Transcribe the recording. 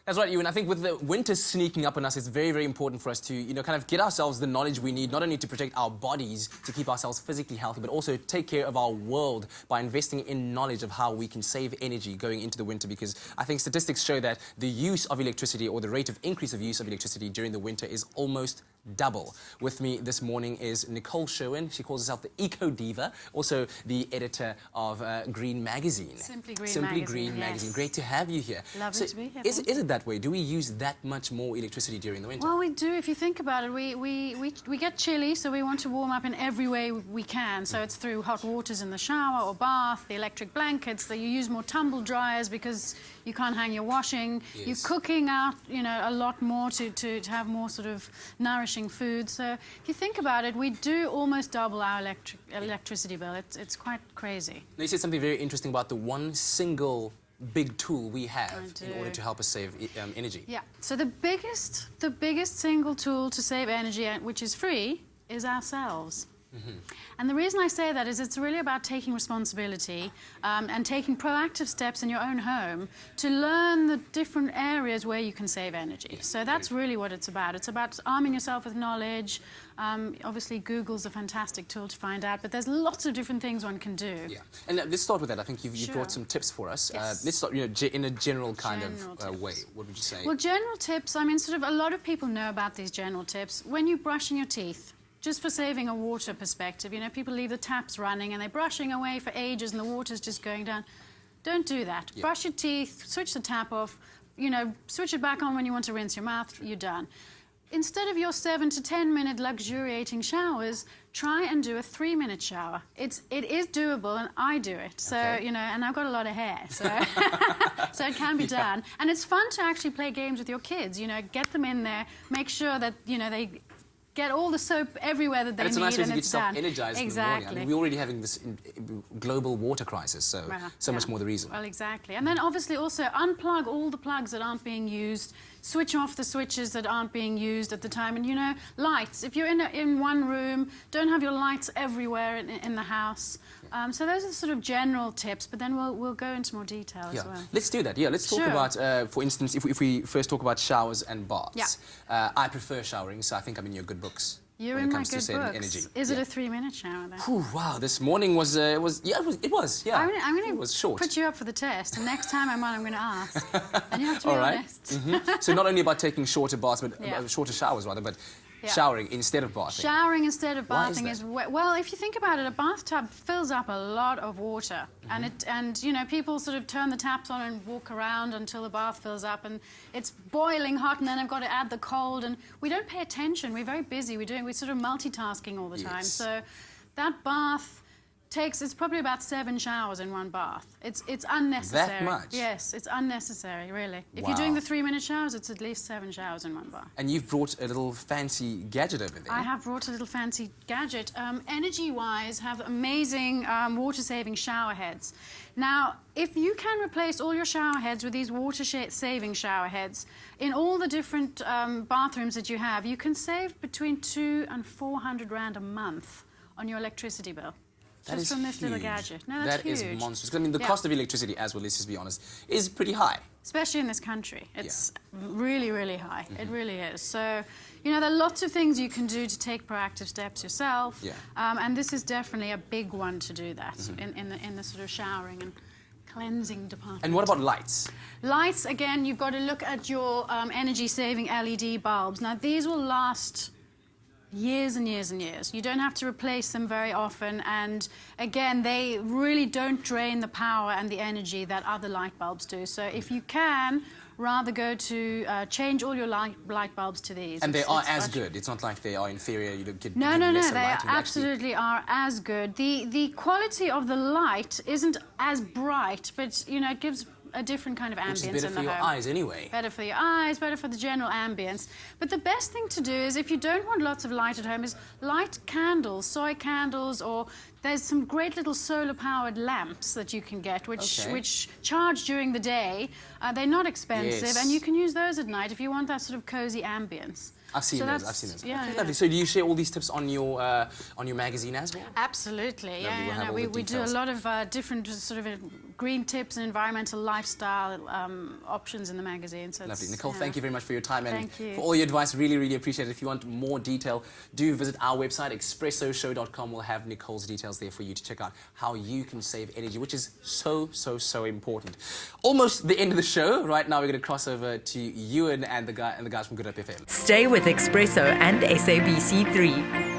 That's right, Ewan. I think with the winter sneaking up on us, it's very, very important for us to, kind of get ourselves the knowledge we need, not only to protect our bodies, to keep ourselves physically healthy, but also take care of our world by investing in knowledge of how we can save energy going into the winter, because I think statistics show that the use of electricity, or the rate of increase of use of electricity during the winter, is almost double. With me this morning is Nicole Sherwin. She calls herself the Eco Diva, also the editor of Green Magazine. Simply Green Magazine. Yes. Great to have you here. Lovely to be here. Is it that way? Do we use that much more electricity during the winter? Well, we do. If you think about it, we get chilly, so we want to warm up in every way we can. So it's through hot waters in the shower or bath, the electric blankets, that you use more tumble dryers because you can't hang your washing. Yes. You're cooking out, a lot more to have more sort of nourishing food. So if you think about it, we do almost double our electricity bill. It's quite crazy. Now, you said something very interesting about the one single big tool we have in order to help us save energy. Yeah. So the biggest single tool to save energy, which is free, is ourselves. And the reason I say that is it's really about taking responsibility and taking proactive steps in your own home to learn the different areas where you can save energy. So that's really what it's about. It's about arming yourself with knowledge. Obviously, Google's a fantastic tool to find out, but there's lots of different things one can do. Yeah. And let's start with that. I think you've brought some tips for us. Yes. Let's start in a general kind of way. What would you say? Well, general tips, I mean, sort of a lot of people know about these general tips. When you're brushing your teeth, just for saving a water perspective, people leave the taps running and they're brushing away for ages and the water's just going down. Don't do that. Yeah. Brush your teeth, switch the tap off, switch it back on when you want to rinse your mouth, you're done. Instead of your 7 to 10 minute luxuriating showers, try and do a 3-minute shower. It is doable, and I do it. So, and I've got a lot of hair, so, so it can be done. And it's fun to actually play games with your kids, get them in there, make sure that, they get all the soap everywhere that they need, and it's a nice way to get self-energized exactly. in the morning. I mean, we're already having this global water crisis, so much more the reason. Well, exactly. And then obviously also unplug all the plugs that aren't being used, switch off the switches that aren't being used at the time, and lights. If you're in one room, don't have your lights everywhere in the house. So those are the sort of general tips, but then we'll go into more detail as well. Let's do that. Yeah, let's talk about, for instance, if we first talk about showers and baths. Yeah. I prefer showering, so I think I'm in your good books. You're when in it my comes good to saving books. energy. Is it a 3-minute shower then? Whew, wow, this morning was. It was. Yeah. I'm going to put you up for the test, and next time I'm on, I'm going to ask. And you have to be honest. So not only about taking shorter baths, but shorter showers rather, but showering instead of bathing. Showering instead of bathing is well, if you think about it, a bathtub fills up a lot of water, and people sort of turn the taps on and walk around until the bath fills up, and it's boiling hot, and then I've got to add the cold, and we don't pay attention. We're very busy. We're sort of multitasking all the time. So that bath it's probably about 7 showers in one bath. It's unnecessary. That much? Yes, it's unnecessary, really. If you're doing the 3-minute showers, it's at least 7 showers in one bath. And you've brought a little fancy gadget over there. I have brought a little fancy gadget. Energy-wise, have amazing water-saving shower heads. Now, if you can replace all your shower heads with these water-saving shower heads in all the different bathrooms that you have, you can save between 200 and 400 rand a month on your electricity bill. Just from this little gadget. No, that's huge. That is monstrous. I mean, the cost of electricity, as well, let's just be honest, is pretty high. Especially in this country. It's really, really high. It really is. So, there are lots of things you can do to take proactive steps yourself. Yeah. And this is definitely a big one to do that in the sort of showering and cleansing department. And what about lights? Lights, again, you've got to look at your energy-saving LED bulbs. Now, these will last years and years and years. You don't have to replace them very often, and again, they really don't drain the power and the energy that other light bulbs do. So if you can, rather go to change all your light bulbs to these. And they are as good. It's not like they are inferior. You don't get no. They absolutely are as good. The quality of the light isn't as bright, but it gives a different kind of ambience in the home. Which is better for your eyes anyway. Better for your eyes, better for the general ambience. But the best thing to do is, if you don't want lots of light at home, is light candles, soy candles, or there's some great little solar-powered lamps that you can get, which charge during the day. They're not expensive, and you can use those at night if you want that sort of cozy ambience. I've seen So those. that's- I've seen those. yeah, Okay, yeah. lovely. So do you share all these tips on your magazine as well? Absolutely, Lovely, yeah. we'll have all we, the we do a details. lot of different sort of green tips and environmental lifestyle options in the magazine. So Lovely. it's- Nicole, yeah. thank you very much for your time and Thank you. for all your advice. Really, really appreciate it. If you want more detail, do visit our website, expressoshow.com. We'll have Nicole's details there for you to check out how you can save energy, which is so, so, so important. Almost the end of the show. Right now, we're going to cross over to Ewan and the guys from Good Up FM. Stay with Espresso and SABC3.